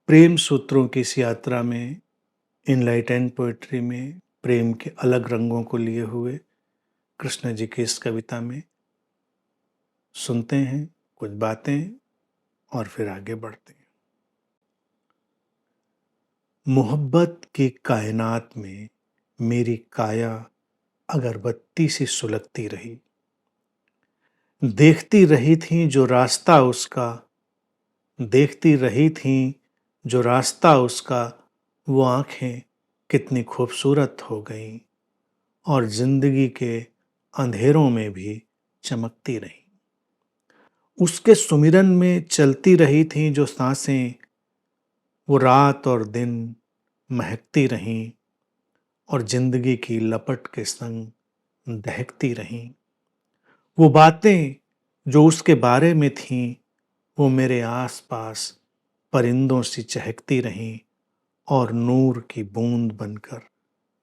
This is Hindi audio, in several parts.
प्रेम सूत्रों की इस यात्रा में इनलाइटेंड पोएट्री में प्रेम के अलग रंगों को लिए हुए कृष्ण जी की इस कविता में सुनते हैं कुछ बातें और फिर आगे बढ़ते हैं। मोहब्बत की कायनात में मेरी काया अगरबत्ती सी सुलगती रही। देखती रही थी जो रास्ता उसका, देखती रही थी जो रास्ता उसका, वो आंखें कितनी खूबसूरत हो गईं और जिंदगी के अंधेरों में भी चमकती रही। उसके सुमिरन में चलती रही थीं जो सांसें, वो रात और दिन महकती रहीं और जिंदगी की लपट के संग दहकती रहीं। वो बातें जो उसके बारे में थीं, वो मेरे आसपास परिंदों सी चहकती रहीं और नूर की बूंद बनकर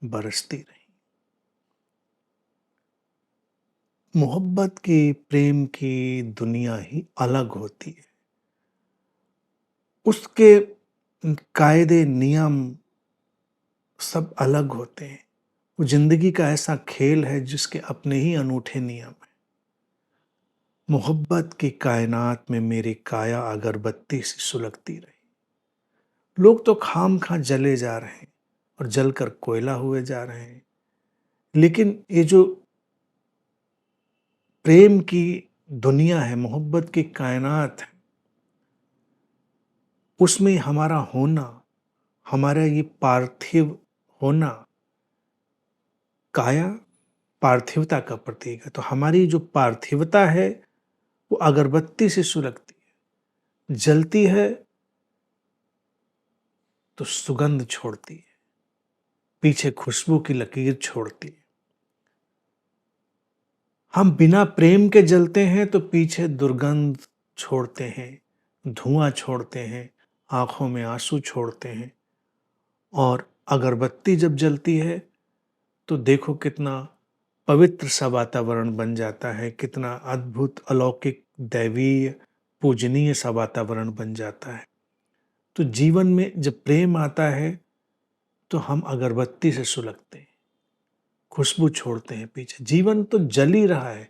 बरसती रहीं। मोहब्बत की, प्रेम की दुनिया ही अलग होती है। उसके कायदे नियम सब अलग होते हैं। वो जिंदगी का ऐसा खेल है जिसके अपने ही अनूठे नियम हैं। मोहब्बत की कायनात में मेरी काया अगरबत्ती सी सुलगती रही। लोग तो खाम खा जले जा रहे हैं और जलकर कोयला हुए जा रहे हैं, लेकिन ये जो प्रेम की दुनिया है, मोहब्बत की कायनात है, उसमें हमारा होना, हमारा ये पार्थिव होना, काया पार्थिवता का प्रतीक है। तो हमारी जो पार्थिवता है वो अगरबत्ती से सुलगती है, जलती है तो सुगंध छोड़ती है, पीछे खुशबू की लकीर छोड़ती है। हम बिना प्रेम के जलते हैं तो पीछे दुर्गंध छोड़ते हैं, धुआं छोड़ते हैं, आंखों में आंसू छोड़ते हैं। और अगरबत्ती जब जलती है तो देखो कितना पवित्र सा वातावरण बन जाता है, कितना अद्भुत, अलौकिक, दैवीय, पूजनीय सा वातावरण बन जाता है। तो जीवन में जब प्रेम आता है तो हम अगरबत्ती से सुलगते हैं, खुशबू छोड़ते हैं पीछे। जीवन तो जल ही रहा है।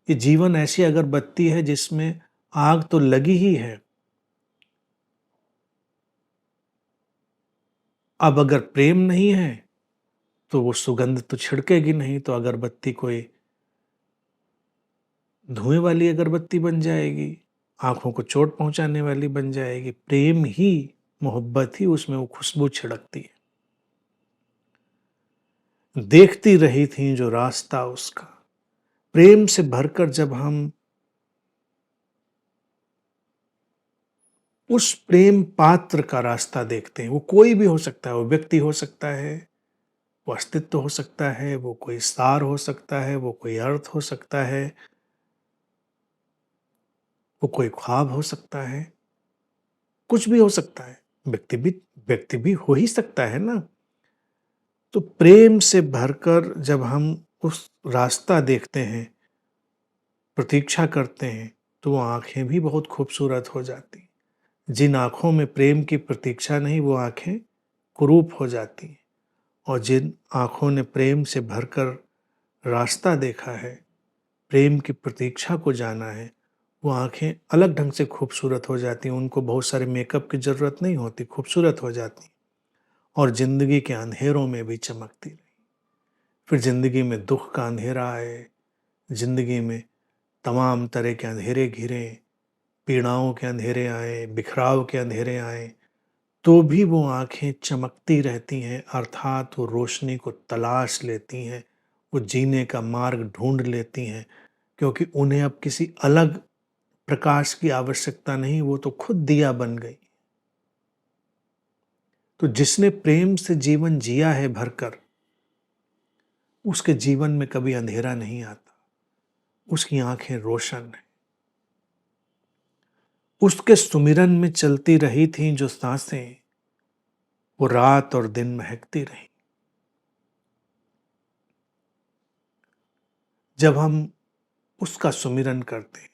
ये जीवन ऐसी अगरबत्ती है जिसमें आग तो लगी ही है। अब अगर प्रेम नहीं है तो वो सुगंध तो छिड़केगी नहीं, तो अगरबत्ती कोई धुएं वाली अगरबत्ती बन जाएगी, आंखों को चोट पहुंचाने वाली बन जाएगी। प्रेम ही, मोहब्बत ही उसमें वो खुशबू छिड़कती है। देखती रही थी जो रास्ता उसका। प्रेम से भरकर जब हम उस प्रेम पात्र का रास्ता देखते हैं, वो कोई भी हो सकता है, वो व्यक्ति हो सकता है, वो अस्तित्व हो सकता है, वो कोई सार हो सकता है, वो कोई अर्थ हो सकता है, वो कोई ख्वाब हो सकता है, कुछ भी हो सकता है। व्यक्ति भी हो ही सकता है ना। तो प्रेम से भरकर जब हम उस रास्ता देखते हैं, प्रतीक्षा करते हैं, तो वो आंखें भी बहुत खूबसूरत हो जाती। जिन आंखों में प्रेम की प्रतीक्षा नहीं, वो आंखें कुरूप हो जाती हैं। और जिन आंखों ने प्रेम से भरकर रास्ता देखा है, प्रेम की प्रतीक्षा को जाना है, वो आंखें अलग ढंग से खूबसूरत हो जाती हैं। उनको बहुत सारे मेकअप की ज़रूरत नहीं होती, खूबसूरत हो जाती और ज़िंदगी के अंधेरों में भी चमकती रही। फिर ज़िंदगी में दुख का अंधेरा आए, ज़िंदगी में तमाम तरह के अंधेरे घिरें, पीड़ाओं के अंधेरे आए, बिखराव के अंधेरे आए, तो भी वो आंखें चमकती रहती हैं, अर्थात वो रोशनी को तलाश लेती हैं, वो जीने का मार्ग ढूंढ लेती हैं, क्योंकि उन्हें अब किसी अलग प्रकाश की आवश्यकता नहीं, वो तो खुद दिया बन गई। तो जिसने प्रेम से जीवन जिया है भरकर, उसके जीवन में कभी अंधेरा नहीं आता, उसकी आंखें रोशन हैं। उसके सुमिरन में चलती रही थीं जो सांसें, वो रात और दिन महकती रहीं। जब हम उसका सुमिरन करते हैं,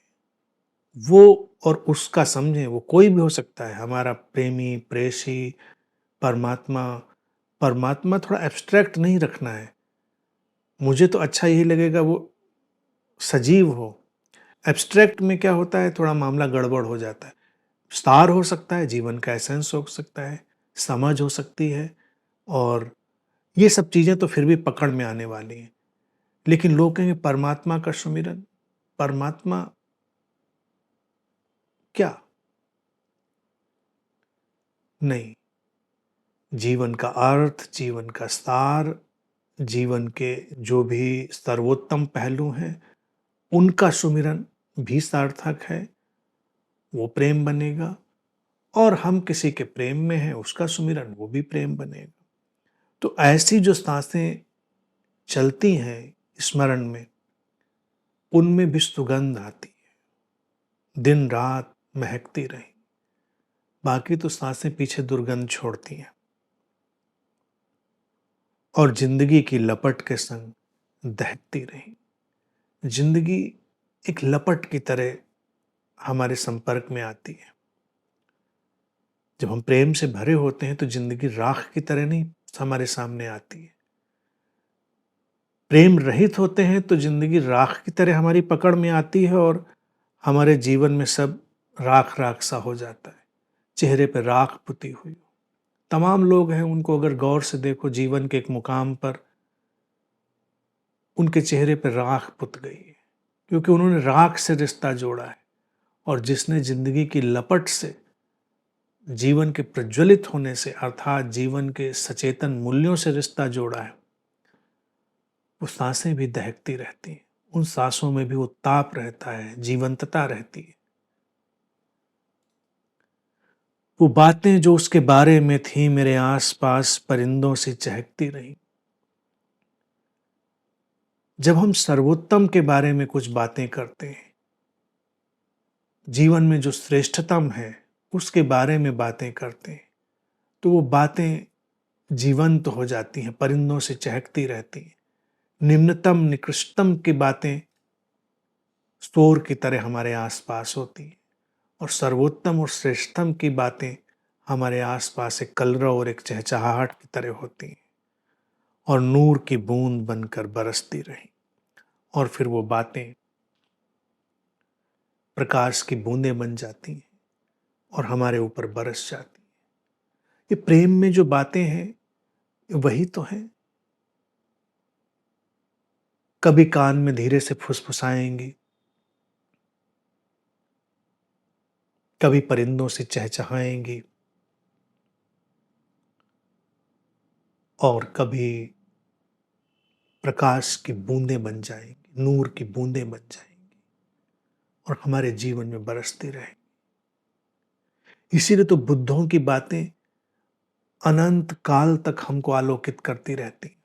वो और उसका समझें, वो कोई भी हो सकता है, हमारा प्रेमी, प्रेयसी, परमात्मा। परमात्मा थोड़ा एब्स्ट्रैक्ट नहीं रखना है। मुझे तो अच्छा यही लगेगा वो सजीव हो। एब्स्ट्रैक्ट में क्या होता है, थोड़ा मामला गड़बड़ हो जाता है। सार हो सकता है, जीवन का एसेंस हो सकता है, समझ हो सकती है, और ये सब चीज़ें तो फिर भी पकड़ में आने वाली हैं। लेकिन लोग कहेंगे परमात्मा का सुमिरन, परमात्मा क्या? नहीं, जीवन का अर्थ, जीवन का सार, जीवन के जो भी सर्वोत्तम पहलू हैं, उनका सुमिरन भी सार्थक है, वो प्रेम बनेगा। और हम किसी के प्रेम में हैं, उसका सुमिरन, वो भी प्रेम बनेगा। तो ऐसी जो सांसें चलती हैं स्मरण में, उनमें भी सुगंध आती है, दिन रात महकती रही। बाकी तो सांसें पीछे दुर्गंध छोड़ती हैं और जिंदगी की लपट के संग दहकती रही। जिंदगी एक लपट की तरह हमारे संपर्क में आती है। जब हम प्रेम से भरे होते हैं तो जिंदगी राख की तरह नहीं हमारे सामने आती है। प्रेम रहित होते हैं तो जिंदगी राख की तरह हमारी पकड़ में आती है और हमारे जीवन में सब राख राख सा हो जाता है, चेहरे पे राख पुती हुई। तमाम लोग हैं, उनको अगर गौर से देखो, जीवन के एक मुकाम पर उनके चेहरे पे राख पुत गई है, क्योंकि उन्होंने राख से रिश्ता जोड़ा है। और जिसने जिंदगी की लपट से, जीवन के प्रज्वलित होने से, अर्थात जीवन के सचेतन मूल्यों से रिश्ता जोड़ा है, वो सांसें भी दहकती रहती हैं। उन सांसों में भी उत्ताप रहता है, जीवंतता रहती है। वो बातें जो उसके बारे में थी मेरे आसपास परिंदों से चहकती रही। जब हम सर्वोत्तम के बारे में कुछ बातें करते हैं, जीवन में जो श्रेष्ठतम है उसके बारे में बातें करते हैं, तो वो बातें जीवंत हो जाती हैं, परिंदों से चहकती रहती हैं। निम्नतम निकृष्टतम की बातें शोर की तरह हमारे आसपास होती हैं, और सर्वोत्तम और श्रेष्ठतम की बातें हमारे आसपास एक कलरव और एक चहचहाहट की तरह होती हैं, और नूर की बूंद बनकर बरसती रही। और फिर वो बातें प्रकाश की बूंदें बन जाती हैं और हमारे ऊपर बरस जाती हैं। ये प्रेम में जो बातें हैं, वही तो हैं। कभी कान में धीरे से फुसफुसाएंगी, कभी परिंदों से चहचहाएंगी, और कभी प्रकाश की बूंदें बन जाएंगी, नूर की बूंदें बन जाएंगी और हमारे जीवन में बरसती रहेंगी। इसीलिए तो बुद्धों की बातें अनंत काल तक हमको आलोकित करती रहती।